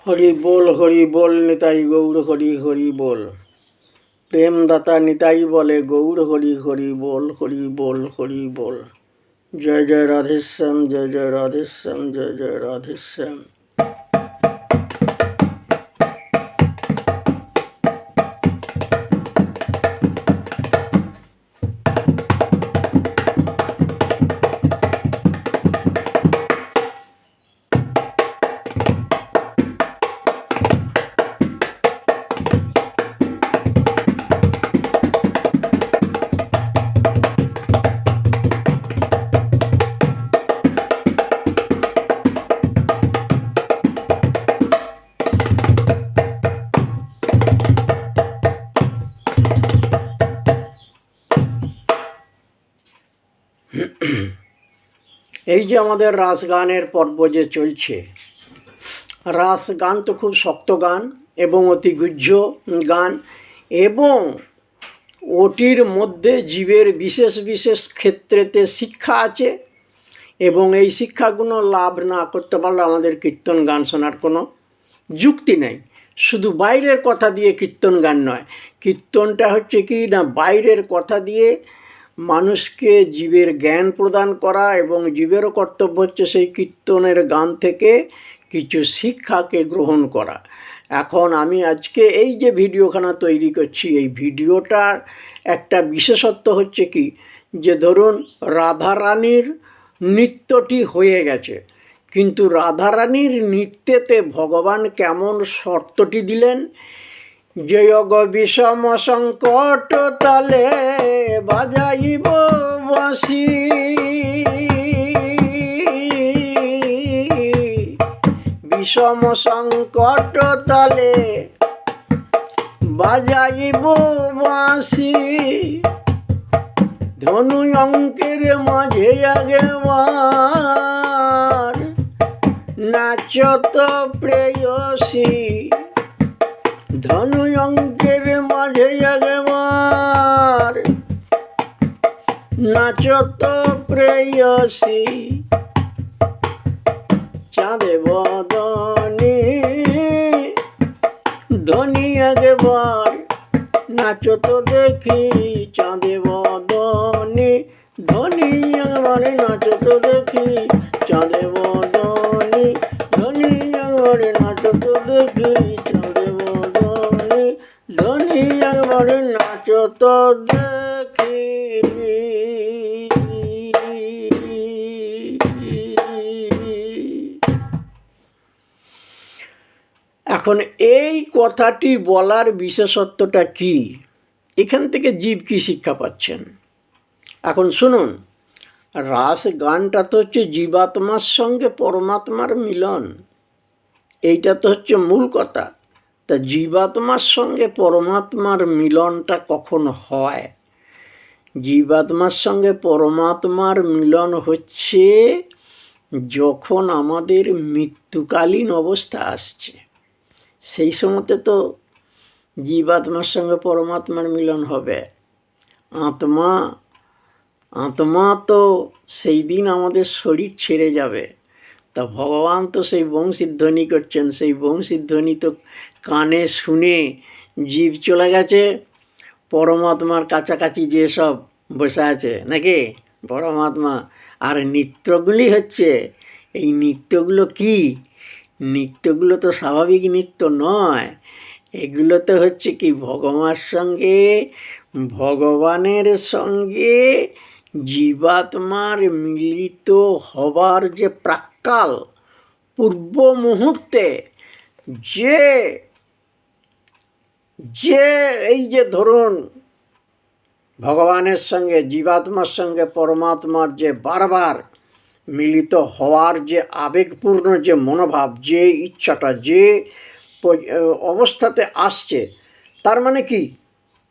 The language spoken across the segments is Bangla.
হরি বল নিতাই গৌর হরি হরি বল। প্রেমদাতা নিতাই বলে গৌর হরি হরি বল হরি বল হরি বল। জয় জয় রাধেশ্যাম, জয় জয় রাধেশ্যাম, জয় জয় রাধেশ্যাম। এই যে আমাদের রাস গানের পর্ব যে চলছে, রাস গান তো খুব শক্ত গান এবং অতি গুহ্য গান, এবং ওটির মধ্যে জীবের বিশেষ বিশেষ ক্ষেত্রেতে শিক্ষা আছে, এবং এই শিক্ষাগুলো লাভ না করতে পারলে আমাদের কীর্তন গান শোনার কোনো যুক্তি নেই। শুধু বাইরের কথা দিয়ে কীর্তন গান নয়, কীর্তনটা হচ্ছে কি না, বাইরের কথা দিয়ে মানুষকে জীবের জ্ঞান প্রদান করা, এবং জীবেরও কর্তব্য হচ্ছে সেই কীর্তনের গান থেকে কিছু শিক্ষাকে গ্রহণ করা। এখন আমি আজকে এই যে ভিডিওখানা তৈরি করছি, এই ভিডিওটার একটা বিশেষত্ব হচ্ছে কি, যে ধরুন রাধারানীর নৃত্যটি হয়ে গেছে, কিন্তু রাধারানীর নৃত্যেতে ভগবান কেমন শর্তটি দিলেন, জয়গ বিষম সংকট তালে বাজাইব বাঁশি, বিষম সংকট তালে বাজাইব বাঁশি, ধনু অঙ্কের মাঝে আগেবার নাচত প্রেয়সী, ধনু অঙ্কের মাঝে আগেবার নাচত প্রেয়সী, চাঁদে বদনে ধনী আগেবার নাচত দেখি, চাঁদে বদনে ধনী আগেবারে নাচত দেখি, চাঁদে বদনে ধনী আগেবারে নাচত দেখি, চাঁদে বদনে ধনী আগেবারে নাচত দেখি। এখন এই কথাটি বলার বিশেষত্বটা কি, এখান থেকে জীব কি শিক্ষা পাচ্ছেন এখন শুনুন। রাস গানটা তো হচ্ছে জীবাত্মার সঙ্গে পরমাত্মার মিলন, এইটা তো হচ্ছে মূল কথা। তা জীবাত্মার সঙ্গে পরমাত্মার মিলনটা কখন হয়? জীবাত্মার সঙ্গে পরমাত্মার মিলন হচ্ছে যখন আমাদের মৃত্যুকালীন অবস্থা আসছে, সেই সময়তে তো জীবাত্মার সঙ্গে পরমাত্মার মিলন হবে। আত্মা তো সেই দিন আমাদের শরীর ছেড়ে যাবে, তা ভগবান তো সেই বংশীধ্বনি করছেন, সেই বংশীধ্বনি তো কানে শুনে জীব চলে গেছে পরমাত্মার কাছাকাছি, যেসব বসে আছে নাকি পরমাত্মা। আর নৃত্যগুলি হচ্ছে, এই নৃত্যগুলো কি, নৃত্যগুলো তো স্বাভাবিক নৃত্য নয়, এগুলো তো হচ্ছে কি ভগবানের সঙ্গে জীবাত্মার মিলিত হবার যে প্রাক্কাল পূর্ব মুহূর্তে যে এই যে ধরুন ভগবানের সঙ্গে জীবাত্মার সঙ্গে পরমাত্মার যে বারবার মিলিত হওয়ার যে আবেগপূর্ণ যে মনোভাব, যে ইচ্ছাটা যে অবস্থাতে আসছে, তার মানে কি,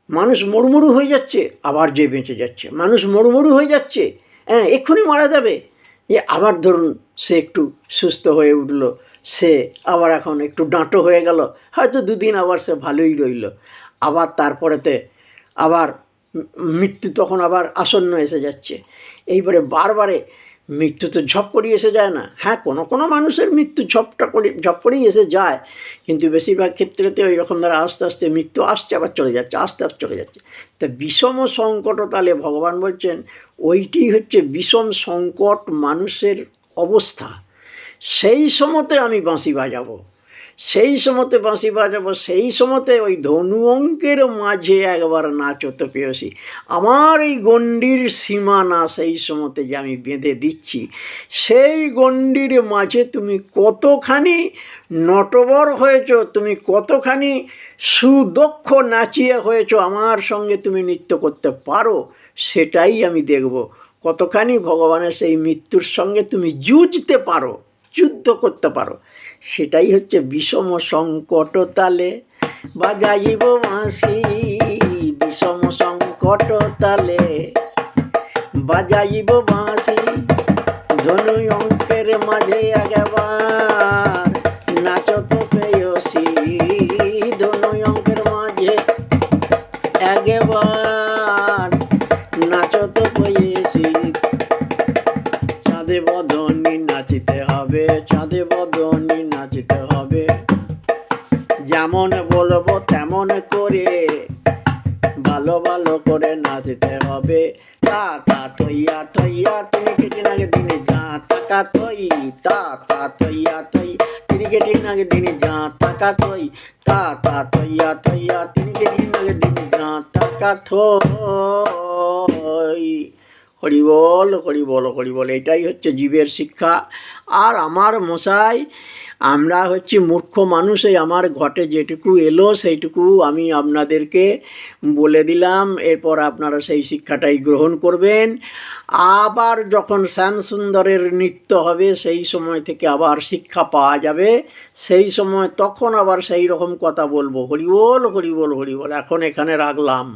মানুষ মরুমরু হয়ে যাচ্ছে আবার যে বেঁচে যাচ্ছে, মানুষ মরুমরু হয়ে যাচ্ছে, হ্যাঁ এক্ষুনি মারা যাবে, যে আবার ধরুন সে একটু সুস্থ হয়ে উঠলো, সে আবার এখন একটু ডাঁটো হয়ে গেল, হয়তো দুদিন আবার সে ভালোই রইল, আবার তারপরেতে আবার মৃত্যু তখন আবার আসন্ন এসে যাচ্ছে। এইবারে বারবারে মৃত্যু তো ঝপ করেই এসে যায় না। হ্যাঁ, কোনো কোনো মানুষের মৃত্যু ঝপ করেই এসে যায়, কিন্তু বেশিরভাগ ক্ষেত্রেতে ওই রকম দ্বারা আস্তে আস্তে মৃত্যু আসছে আবার চলে যাচ্ছে, আস্তে আস্তে চলে যাচ্ছে। তা বিষম সংকট তাহলে ভগবান বলছেন ওইটি হচ্ছে বিষম সংকট মানুষের অবস্থা। সেই সময়তে আমি বাঁশি বাজাবো, সেই সময়তে বাঁশি বাজাবো, সেই সময়তে ওই ধনু অঙ্কের মাঝে একবার নাচো তো পেয়সী। আমার এই গণ্ডির সীমানা সেই সময়তে যে আমি বেঁধে দিচ্ছি, সেই গণ্ডির মাঝে তুমি কতখানি নটবর হয়েছো, তুমি কতখানি সুদক্ষ নাচিয়ে হয়েছো, আমার সঙ্গে তুমি নৃত্য করতে পারো, সেটাই আমি দেখব। কতখানি ভগবানের সেই মৃত্যুর সঙ্গে তুমি যুঝতে পারো, যুদ্ধ করতে পারো, সেটাই হচ্ছে বিষম সংকট তালে বাজাইব বাঁশি, বিষম সংকট তালে বাজাইব বাঁশি, ধনু অঙ্কের মাঝে একবার নাচো তো পেয়সী, ধনু অঙ্কের মাঝে একবার নাচো তো পেয়সী। চাঁদে বদনি নাচিতে হবে, চাঁদে বদনি নাচিতে হবে, যেমন বলবো তেমন করে ভালো ভালো করে নাচতে হবে। তা তা তৈয়া তৈয়া তিনি কেটে নাগে দিনে যা টাকা তৈ, তা তা তৈয়া তৈ তিনি কেটে নাগে দিনে যা টাকা তৈ, তা তা তৈয়া তৈয়া তিনি কেটে নাগে দিনে যা টাকা থই। হরি বল হরি বল হরি বল। এটাই হচ্ছে জীবের শিক্ষা। আর আমার মশাই, আমরা হচ্ছে মূর্খ মানুষ, এই আমার ঘটে যেটুকু এলো সেইটুকু আমি আপনাদেরকে বলে দিলাম। এরপর আপনারা সেই শিক্ষাটাই গ্রহণ করবেন। আবার যখন শ্যাম সুন্দরের নৃত্য হবে সেই সময় থেকে আবার শিক্ষা পাওয়া যাবে, সেই সময় তখন আবার সেই রকম কথা বলবো। হরি বল হরি বল হরি বল। এখন এখানে রাখলাম।